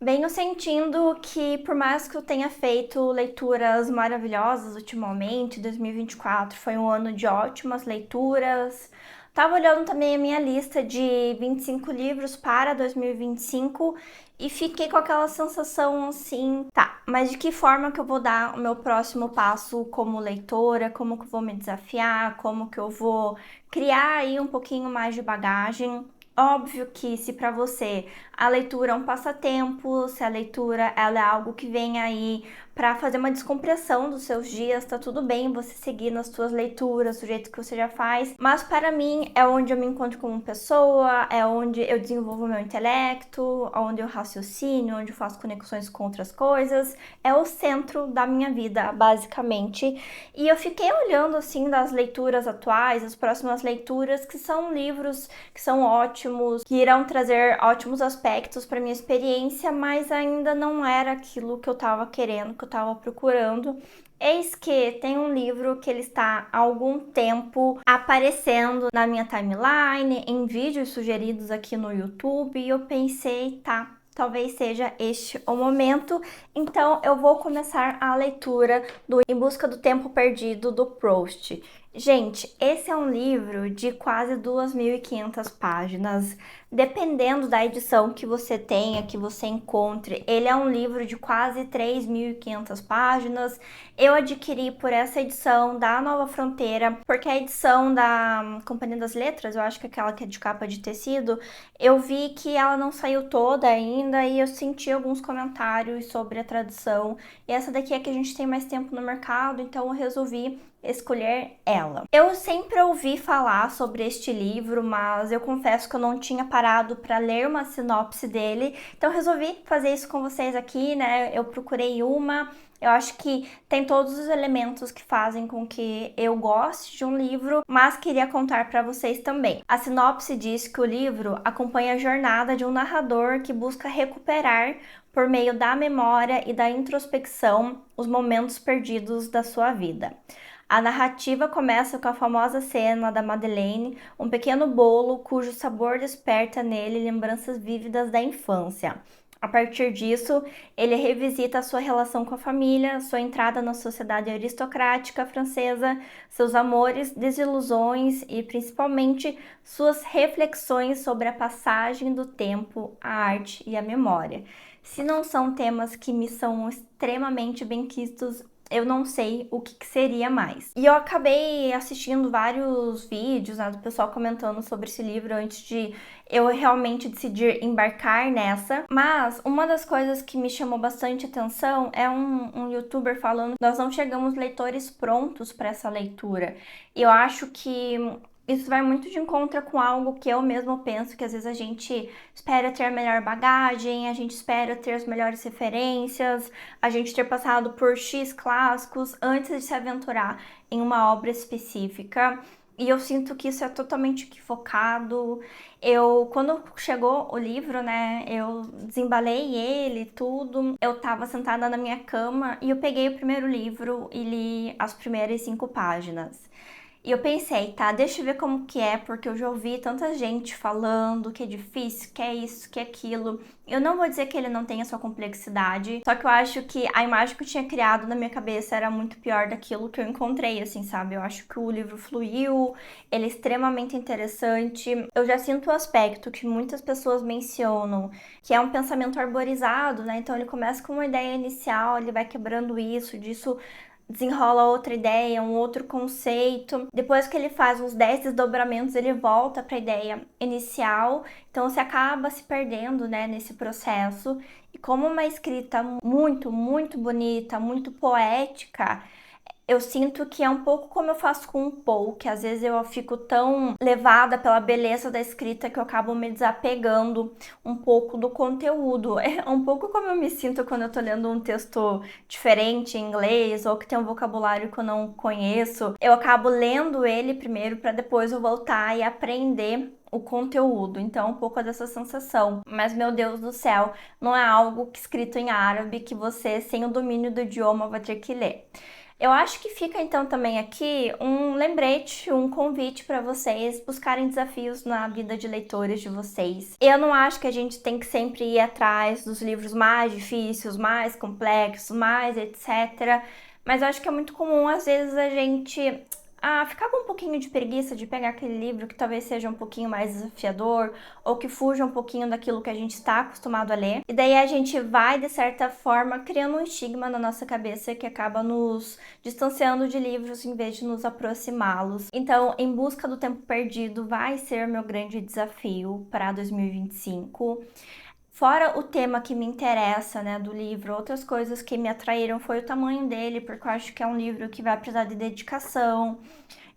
Venho sentindo que, por mais que eu tenha feito leituras maravilhosas ultimamente, 2024 foi um ano de ótimas leituras. Tava olhando também a minha lista de 25 livros para 2025 e fiquei com aquela sensação assim, tá, mas de que forma que eu vou dar o meu próximo passo como leitora, como que eu vou me desafiar, como que eu vou criar aí um pouquinho mais de bagagem. Óbvio que se para você a leitura é um passatempo, se a leitura ela é algo que vem aí para fazer uma descompressão dos seus dias, tá tudo bem você seguir nas suas leituras, do jeito que você já faz, mas para mim é onde eu me encontro como pessoa, é onde eu desenvolvo meu intelecto, onde eu raciocínio, onde eu faço conexões com outras coisas, é o centro da minha vida, basicamente. E eu fiquei olhando assim das leituras atuais, as próximas leituras, que são livros que são ótimos, que irão trazer ótimos aspectos para minha experiência, mas ainda não era aquilo que eu estava querendo, que eu estava procurando. Eis que tem um livro que ele está há algum tempo aparecendo na minha timeline, em vídeos sugeridos aqui no YouTube, e eu pensei, tá, talvez seja este o momento, então eu vou começar a leitura do Em Busca do Tempo Perdido, do Proust. Gente, esse é um livro de quase 2.500 páginas. Dependendo da edição que você tenha, que você encontre, ele é um livro de quase 3.500 páginas. Eu adquiri por essa edição da Nova Fronteira, porque a edição da Companhia das Letras, eu acho que é aquela que é de capa de tecido, eu vi que ela não saiu toda ainda e eu senti alguns comentários sobre a tradução. E essa daqui é que a gente tem mais tempo no mercado, então eu resolvi escolher ela. Eu sempre ouvi falar sobre este livro, mas eu confesso que eu não tinha parado para ler uma sinopse dele, então eu resolvi fazer isso com vocês aqui, né? Eu procurei uma. Eu acho que tem todos os elementos que fazem com que eu goste de um livro, mas queria contar para vocês também. A sinopse diz que o livro acompanha a jornada de um narrador que busca recuperar, por meio da memória e da introspecção, os momentos perdidos da sua vida. A narrativa começa com a famosa cena da Madeleine, um pequeno bolo cujo sabor desperta nele lembranças vívidas da infância. A partir disso, ele revisita a sua relação com a família, sua entrada na sociedade aristocrática francesa, seus amores, desilusões e principalmente suas reflexões sobre a passagem do tempo, a arte e a memória. Se não são temas que me são extremamente benquistos, eu não sei o que seria mais. E eu acabei assistindo vários vídeos, né, do pessoal comentando sobre esse livro antes de eu realmente decidir embarcar nessa. Mas uma das coisas que me chamou bastante atenção é um youtuber falando que nós não chegamos leitores prontos para essa leitura. E eu acho que isso vai muito de encontro com algo que eu mesmo penso, que às vezes a gente espera ter a melhor bagagem, a gente espera ter as melhores referências, a gente ter passado por X clássicos antes de se aventurar em uma obra específica. E eu sinto que isso é totalmente equivocado. Quando chegou o livro, né, eu desembalei ele, tudo. Eu tava sentada na minha cama e eu peguei o primeiro livro e li as primeiras 5 páginas. E eu pensei, tá, deixa eu ver como que é, porque eu já ouvi tanta gente falando que é difícil, que é isso, que é aquilo. Eu não vou dizer que ele não tem a sua complexidade, só que eu acho que a imagem que eu tinha criado na minha cabeça era muito pior daquilo que eu encontrei, assim, sabe? Eu acho que o livro fluiu, ele é extremamente interessante. Eu já sinto o aspecto que muitas pessoas mencionam, que é um pensamento arborizado, né? Então ele começa com uma ideia inicial, ele vai quebrando isso, disso desenrola outra ideia, um outro conceito. Depois que ele faz uns 10 desdobramentos, ele volta para a ideia inicial. Então você acaba se perdendo, né, nesse processo. E como uma escrita muito, muito bonita, muito poética, eu sinto que é um pouco como eu faço com o Poe, que às vezes eu fico tão levada pela beleza da escrita que eu acabo me desapegando um pouco do conteúdo. É um pouco como eu me sinto quando eu tô lendo um texto diferente em inglês ou que tem um vocabulário que eu não conheço. Eu acabo lendo ele primeiro para depois eu voltar e aprender o conteúdo. Então, um pouco dessa sensação. Mas, meu Deus do céu, não é algo que escrito em árabe que você, sem o domínio do idioma, vai ter que ler. Eu acho que fica então também aqui um lembrete, um convite para vocês buscarem desafios na vida de leitores de vocês. Eu não acho que a gente tem que sempre ir atrás dos livros mais difíceis, mais complexos, mais etc. Mas eu acho que é muito comum, às vezes, a gente ficar com um pouquinho de preguiça de pegar aquele livro que talvez seja um pouquinho mais desafiador ou que fuja um pouquinho daquilo que a gente está acostumado a ler. E daí a gente vai, de certa forma, criando um estigma na nossa cabeça que acaba nos distanciando de livros em vez de nos aproximá-los. Então, Em Busca do Tempo Perdido vai ser meu grande desafio para 2025. Fora o tema que me interessa, né, do livro, outras coisas que me atraíram foi o tamanho dele, porque eu acho que é um livro que vai precisar de dedicação.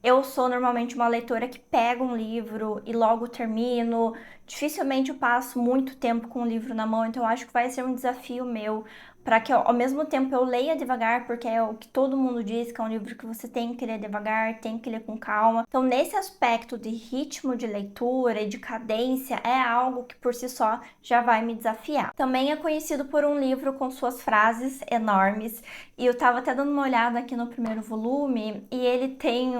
Eu sou normalmente uma leitora que pega um livro e logo termino. Dificilmente eu passo muito tempo com o livro na mão, então eu acho que vai ser um desafio meu para que ao mesmo tempo eu leia devagar, porque é o que todo mundo diz, que é um livro que você tem que ler devagar, tem que ler com calma. Então, nesse aspecto de ritmo de leitura e de cadência, é algo que por si só já vai me desafiar. Também é conhecido por um livro com suas frases enormes, e eu tava até dando uma olhada aqui no primeiro volume, e ele tem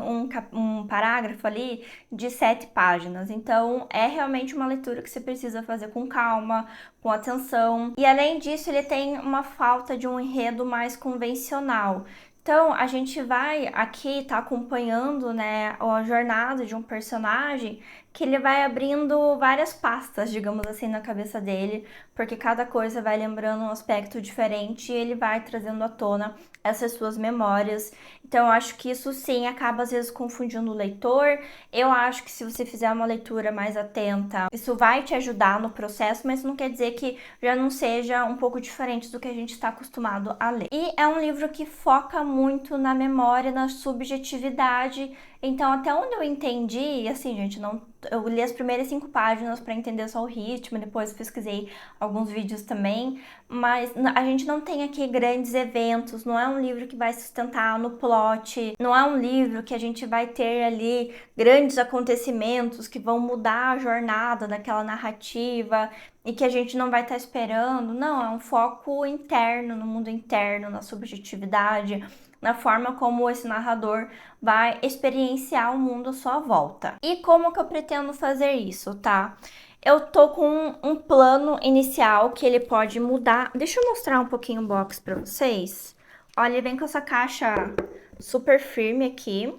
um parágrafo ali de 7 páginas. Então, é realmente uma leitura que você precisa fazer com calma, com atenção. E além disso, ele tem uma falta de um enredo mais convencional. Então, a gente vai aqui tá acompanhando, né, a jornada de um personagem que ele vai abrindo várias pastas, digamos assim, na cabeça dele, porque cada coisa vai lembrando um aspecto diferente e ele vai trazendo à tona essas suas memórias. Então, eu acho que isso sim acaba às vezes confundindo o leitor. Eu acho que se você fizer uma leitura mais atenta, isso vai te ajudar no processo, mas não quer dizer que já não seja um pouco diferente do que a gente está acostumado a ler. E é um livro que foca muito na memória, na subjetividade. Então, até onde eu entendi, assim, gente, não, eu li as primeiras 5 páginas para entender só o ritmo, depois pesquisei alguns vídeos também, mas a gente não tem aqui grandes eventos, não é um livro que vai sustentar no plot, não é um livro que a gente vai ter ali grandes acontecimentos que vão mudar a jornada daquela narrativa e que a gente não vai estar esperando. Não, é um foco interno, no mundo interno, na subjetividade, na forma como esse narrador vai experienciar o mundo à sua volta. E como que eu pretendo fazer isso, tá? Eu tô com um plano inicial que ele pode mudar. Deixa eu mostrar um pouquinho o box pra vocês. Olha, ele vem com essa caixa super firme aqui.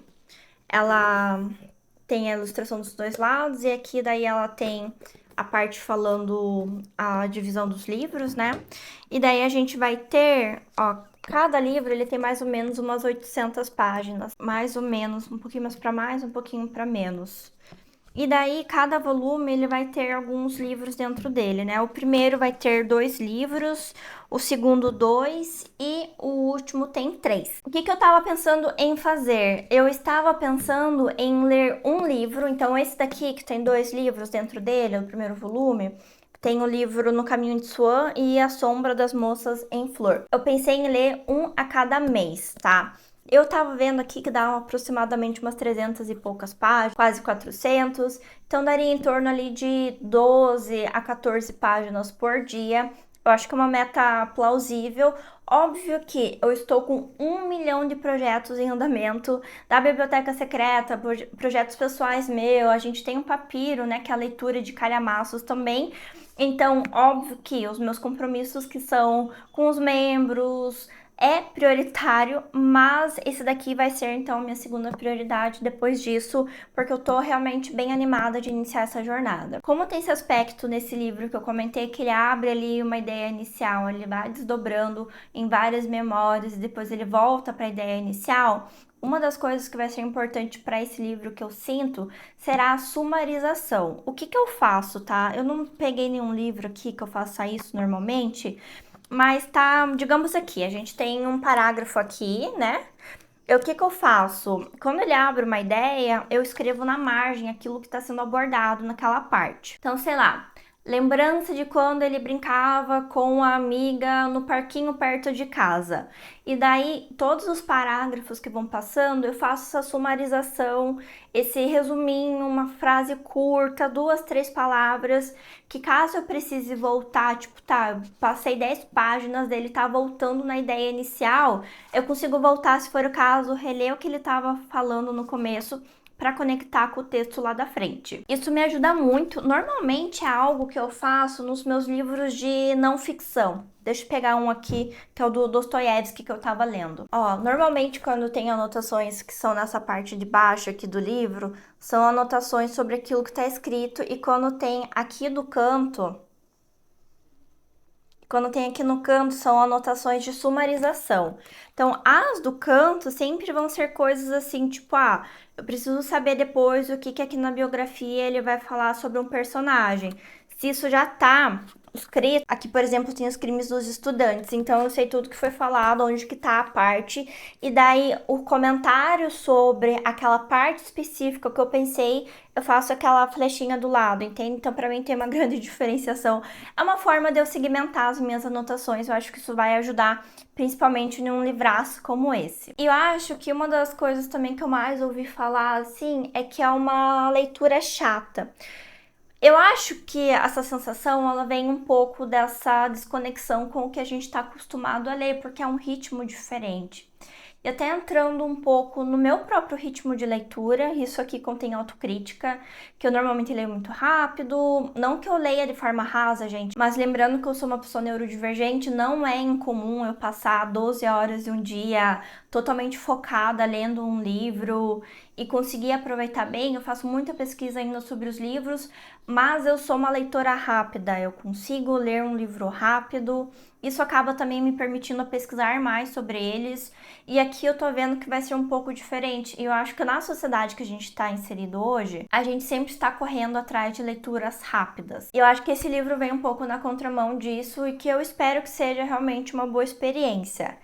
Ela tem a ilustração dos dois lados e aqui daí ela tem a parte falando a divisão dos livros, né? E daí a gente vai ter, ó, cada livro ele tem mais ou menos umas 800 páginas, mais ou menos, um pouquinho mais, um pouquinho para menos. E daí, cada volume, ele vai ter alguns livros dentro dele, né? O primeiro vai ter 2 livros, o segundo 2 e o último tem 3. O que que eu tava pensando em fazer? Eu estava pensando em ler um livro, então esse daqui, que tem 2 livros dentro dele, o primeiro volume, tem o livro No Caminho de Swan e A Sombra das Moças em Flor. Eu pensei em ler um a cada mês, tá? Eu tava vendo aqui que dá aproximadamente umas 300 e poucas páginas, quase 400. Então, daria em torno ali de 12 a 14 páginas por dia. Eu acho que é uma meta plausível. Óbvio que eu estou com 1 milhão de projetos em andamento, da Biblioteca Secreta, projetos pessoais meus. A gente tem um papiro, né, que é a leitura de calhamaços também. Então, óbvio que os meus compromissos que são com os membros é prioritário, mas esse daqui vai ser então minha segunda prioridade depois disso, porque eu tô realmente bem animada de iniciar essa jornada. Como tem esse aspecto nesse livro que eu comentei, que ele abre ali uma ideia inicial, ele vai desdobrando em várias memórias e depois ele volta para a ideia inicial. Uma das coisas que vai ser importante para esse livro que eu sinto será a sumarização. O que que eu faço, tá? Eu não peguei nenhum livro aqui que eu faça isso normalmente, mas tá, digamos aqui, a gente tem um parágrafo aqui, né? O que que eu faço? Quando ele abre uma ideia, eu escrevo na margem aquilo que está sendo abordado naquela parte. Então, sei lá, Lembrança de quando ele brincava com a amiga no parquinho perto de casa. E daí, todos os parágrafos que vão passando, eu faço essa sumarização, esse resuminho, uma frase curta, 2, 3 palavras, que caso eu precise voltar, tipo, tá, passei 10 páginas dele, tá voltando na ideia inicial, eu consigo voltar, se for o caso, reler o que ele estava falando no começo, para conectar com o texto lá da frente. Isso me ajuda muito. Normalmente é algo que eu faço nos meus livros de não ficção. Deixa eu pegar um aqui, que é o do Dostoiévski que eu tava lendo. Ó, normalmente quando tem anotações que são nessa parte de baixo aqui do livro, são anotações sobre aquilo que tá escrito, e quando tem aqui do canto, são anotações de sumarização. Então, as do canto sempre vão ser coisas assim, tipo, eu preciso saber depois o que aqui na biografia ele vai falar sobre um personagem. Se isso já tá escrito, aqui, por exemplo, tem os crimes dos estudantes, então eu sei tudo que foi falado, onde que tá a parte, e daí o comentário sobre aquela parte específica que eu pensei, eu faço aquela flechinha do lado, entende? Então, pra mim tem uma grande diferenciação. É uma forma de eu segmentar as minhas anotações, eu acho que isso vai ajudar, principalmente num livraço como esse. E eu acho que uma das coisas também que eu mais ouvi falar, assim, é que é uma leitura chata. Eu acho que essa sensação, ela vem um pouco dessa desconexão com o que a gente está acostumado a ler, porque é um ritmo diferente. E até entrando um pouco no meu próprio ritmo de leitura, isso aqui contém autocrítica, que eu normalmente leio muito rápido, não que eu leia de forma rasa, gente, mas lembrando que eu sou uma pessoa neurodivergente, não é incomum eu passar 12 horas de um dia totalmente focada lendo um livro e conseguir aproveitar bem. Eu faço muita pesquisa ainda sobre os livros, mas eu sou uma leitora rápida, eu consigo ler um livro rápido. Isso acaba também me permitindo pesquisar mais sobre eles, e aqui eu tô vendo que vai ser um pouco diferente. E eu acho que na sociedade que a gente está inserido hoje, a gente sempre está correndo atrás de leituras rápidas. E eu acho que esse livro vem um pouco na contramão disso, e que eu espero que seja realmente uma boa experiência.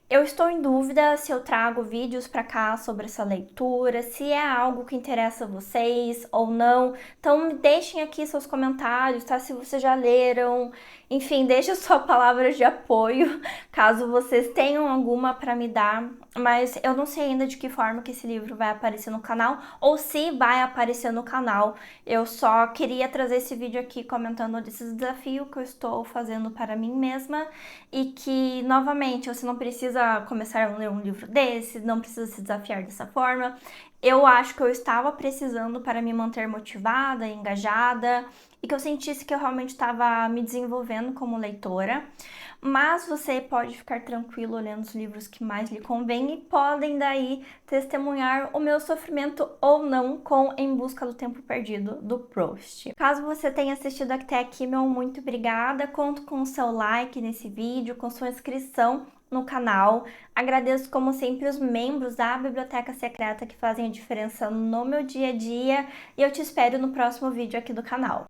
Eu estou em dúvida se eu trago vídeos para cá sobre essa leitura, se é algo que interessa a vocês ou não. Então deixem aqui seus comentários, tá? Se vocês já leram, enfim, deixem sua palavra de apoio, caso vocês tenham alguma para me dar. Mas eu não sei ainda de que forma que esse livro vai aparecer no canal, ou se vai aparecer no canal. Eu só queria trazer esse vídeo aqui comentando desse desafio que eu estou fazendo para mim mesma, e que, novamente, você não precisa começar a ler um livro desse, não precisa se desafiar dessa forma. Eu acho que eu estava precisando para me manter motivada, engajada, e que eu sentisse que eu realmente estava me desenvolvendo como leitora. Mas você pode ficar tranquilo olhando os livros que mais lhe convém, e podem daí testemunhar o meu sofrimento ou não com Em Busca do Tempo Perdido, do Proust. Caso você tenha assistido até aqui, meu muito obrigada. Conto com o seu like nesse vídeo, com sua inscrição no canal. Agradeço, como sempre, os membros da Biblioteca Secreta que fazem a diferença no meu dia a dia, e eu te espero no próximo vídeo aqui do canal.